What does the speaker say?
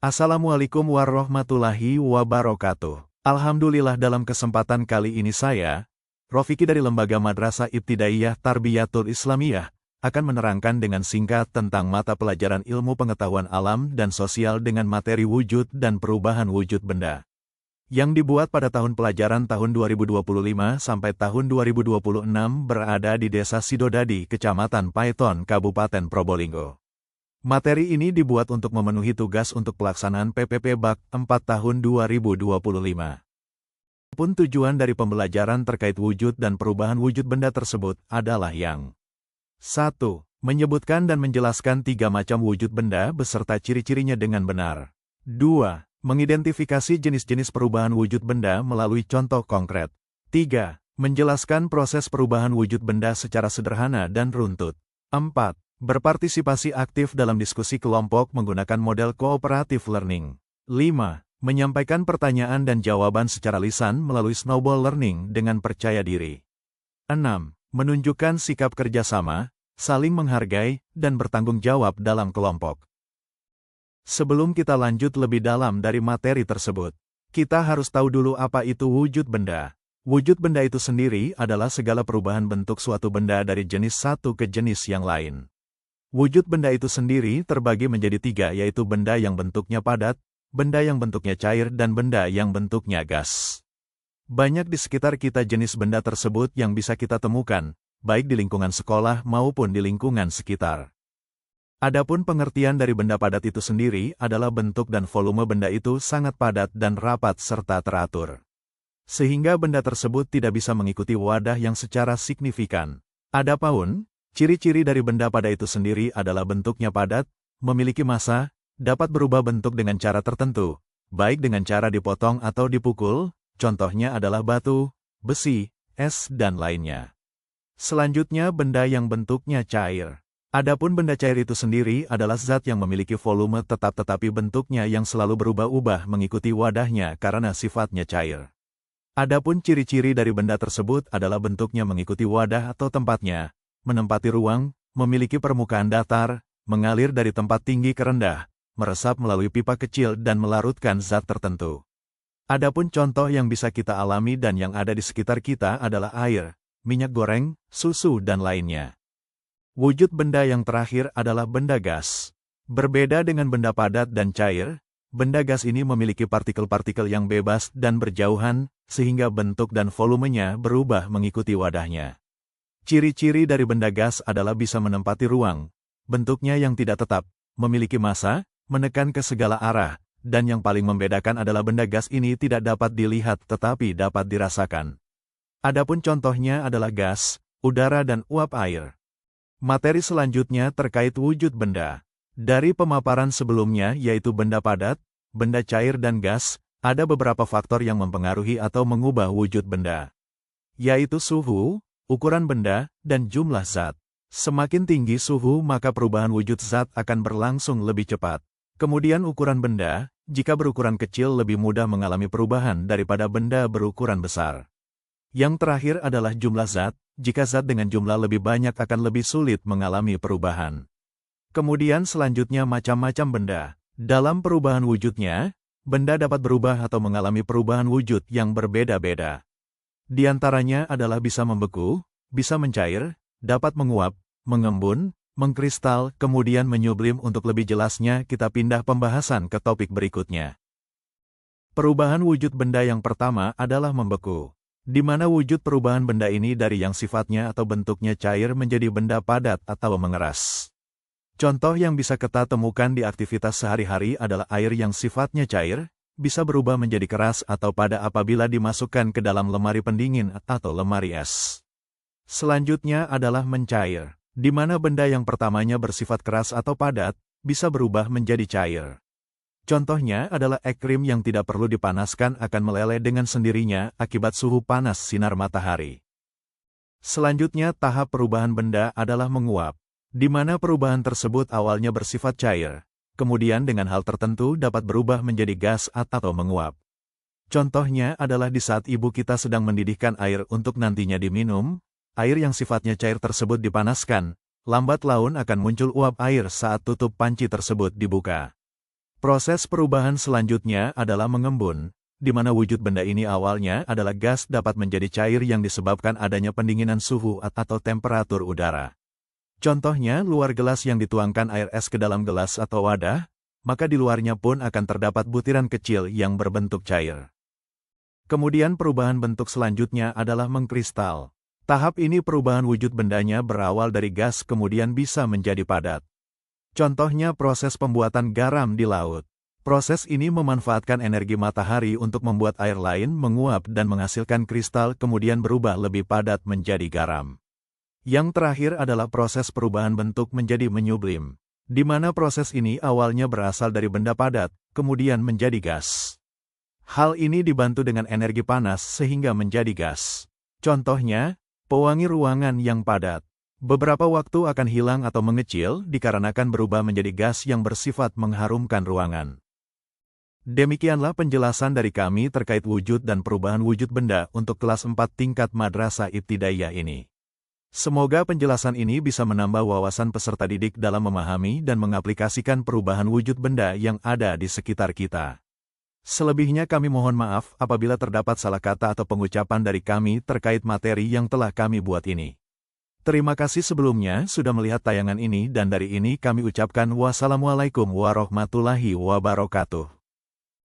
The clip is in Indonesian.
Assalamualaikum warahmatullahi wabarakatuh. Alhamdulillah, dalam kesempatan kali ini saya, Rofiki dari Lembaga Madrasah Ibtidaiyah Tarbiyatul Islamiyah, akan menerangkan dengan singkat tentang mata pelajaran ilmu pengetahuan alam dan sosial dengan materi wujud dan perubahan wujud benda. Yang dibuat pada tahun pelajaran tahun 2025 sampai tahun 2026 berada di Desa Sidodadi, Kecamatan Paiton, Kabupaten Probolinggo. Materi ini dibuat untuk memenuhi tugas untuk pelaksanaan PPP Bak 4 tahun 2025. Pun tujuan dari pembelajaran terkait wujud dan perubahan wujud benda tersebut adalah yang 1. Menyebutkan dan menjelaskan 3 macam wujud benda beserta ciri-cirinya dengan benar. 2. Mengidentifikasi jenis-jenis perubahan wujud benda melalui contoh konkret. 3. Menjelaskan proses perubahan wujud benda secara sederhana dan runtut. 4. Berpartisipasi aktif dalam diskusi kelompok menggunakan model cooperative learning. 5. Menyampaikan pertanyaan dan jawaban secara lisan melalui snowball learning dengan percaya diri. 6. Menunjukkan sikap kerjasama, saling menghargai, dan bertanggung jawab dalam kelompok. Sebelum kita lanjut lebih dalam dari materi tersebut, kita harus tahu dulu apa itu wujud benda. Wujud benda itu sendiri adalah segala perubahan bentuk suatu benda dari jenis satu ke jenis yang lain. Wujud benda itu sendiri terbagi menjadi 3, yaitu benda yang bentuknya padat, benda yang bentuknya cair, dan benda yang bentuknya gas. Banyak di sekitar kita jenis benda tersebut yang bisa kita temukan, baik di lingkungan sekolah maupun di lingkungan sekitar. Adapun pengertian dari benda padat itu sendiri adalah bentuk dan volume benda itu sangat padat dan rapat serta teratur, sehingga benda tersebut tidak bisa mengikuti wadah yang secara signifikan. Adapun ciri-ciri dari benda pada itu sendiri adalah bentuknya padat, memiliki massa, dapat berubah bentuk dengan cara tertentu, baik dengan cara dipotong atau dipukul, contohnya adalah batu, besi, es, dan lainnya. Selanjutnya, benda yang bentuknya cair. Adapun benda cair itu sendiri adalah zat yang memiliki volume tetap tetapi bentuknya yang selalu berubah-ubah mengikuti wadahnya karena sifatnya cair. Adapun ciri-ciri dari benda tersebut adalah bentuknya mengikuti wadah atau tempatnya, menempati ruang, memiliki permukaan datar, mengalir dari tempat tinggi ke rendah, meresap melalui pipa kecil dan melarutkan zat tertentu. Adapun contoh yang bisa kita alami dan yang ada di sekitar kita adalah air, minyak goreng, susu, dan lainnya. Wujud benda yang terakhir adalah benda gas. Berbeda dengan benda padat dan cair, benda gas ini memiliki partikel-partikel yang bebas dan berjauhan, sehingga bentuk dan volumenya berubah mengikuti wadahnya. Ciri-ciri dari benda gas adalah bisa menempati ruang, bentuknya yang tidak tetap, memiliki massa, menekan ke segala arah, dan yang paling membedakan adalah benda gas ini tidak dapat dilihat tetapi dapat dirasakan. Adapun contohnya adalah gas, udara, dan uap air. Materi selanjutnya terkait wujud benda. Dari pemaparan sebelumnya yaitu benda padat, benda cair, dan gas, ada beberapa faktor yang mempengaruhi atau mengubah wujud benda, yaitu suhu, ukuran benda, dan jumlah zat. Semakin tinggi suhu maka perubahan wujud zat akan berlangsung lebih cepat. Kemudian ukuran benda, jika berukuran kecil lebih mudah mengalami perubahan daripada benda berukuran besar. Yang terakhir adalah jumlah zat, jika zat dengan jumlah lebih banyak akan lebih sulit mengalami perubahan. Kemudian selanjutnya macam-macam benda. Dalam perubahan wujudnya, benda dapat berubah atau mengalami perubahan wujud yang berbeda-beda. Di antaranya adalah bisa membeku, bisa mencair, dapat menguap, mengembun, mengkristal, kemudian menyublim. Untuk lebih jelasnya kita pindah pembahasan ke topik berikutnya. Perubahan wujud benda yang pertama adalah membeku, di mana wujud perubahan benda ini dari yang sifatnya atau bentuknya cair menjadi benda padat atau mengeras. Contoh yang bisa kita temukan di aktivitas sehari-hari adalah air yang sifatnya cair, bisa berubah menjadi keras atau pada apabila dimasukkan ke dalam lemari pendingin atau lemari es. Selanjutnya adalah mencair, di mana benda yang pertamanya bersifat keras atau padat, bisa berubah menjadi cair. Contohnya adalah es krim yang tidak perlu dipanaskan akan meleleh dengan sendirinya akibat suhu panas sinar matahari. Selanjutnya tahap perubahan benda adalah menguap, di mana perubahan tersebut awalnya bersifat cair, kemudian dengan hal tertentu dapat berubah menjadi gas atau menguap. Contohnya adalah di saat ibu kita sedang mendidihkan air untuk nantinya diminum, air yang sifatnya cair tersebut dipanaskan, lambat laun akan muncul uap air saat tutup panci tersebut dibuka. Proses perubahan selanjutnya adalah mengembun, di mana wujud benda ini awalnya adalah gas dapat menjadi cair yang disebabkan adanya pendinginan suhu atau temperatur udara. Contohnya, luar gelas yang dituangkan air es ke dalam gelas atau wadah, maka di luarnya pun akan terdapat butiran kecil yang berbentuk cair. Kemudian perubahan bentuk selanjutnya adalah mengkristal. Tahap ini perubahan wujud bendanya berawal dari gas kemudian bisa menjadi padat. Contohnya proses pembuatan garam di laut. Proses ini memanfaatkan energi matahari untuk membuat air lain menguap dan menghasilkan kristal kemudian berubah lebih padat menjadi garam. Yang terakhir adalah proses perubahan bentuk menjadi menyublim, di mana proses ini awalnya berasal dari benda padat, kemudian menjadi gas. Hal ini dibantu dengan energi panas sehingga menjadi gas. Contohnya, pewangi ruangan yang padat. Beberapa waktu akan hilang atau mengecil dikarenakan berubah menjadi gas yang bersifat mengharumkan ruangan. Demikianlah penjelasan dari kami terkait wujud dan perubahan wujud benda untuk kelas 4 tingkat Madrasah Ibtidaiyah ini. Semoga penjelasan ini bisa menambah wawasan peserta didik dalam memahami dan mengaplikasikan perubahan wujud benda yang ada di sekitar kita. Selebihnya kami mohon maaf apabila terdapat salah kata atau pengucapan dari kami terkait materi yang telah kami buat ini. Terima kasih sebelumnya sudah melihat tayangan ini dan dari ini kami ucapkan wassalamualaikum warahmatullahi wabarakatuh.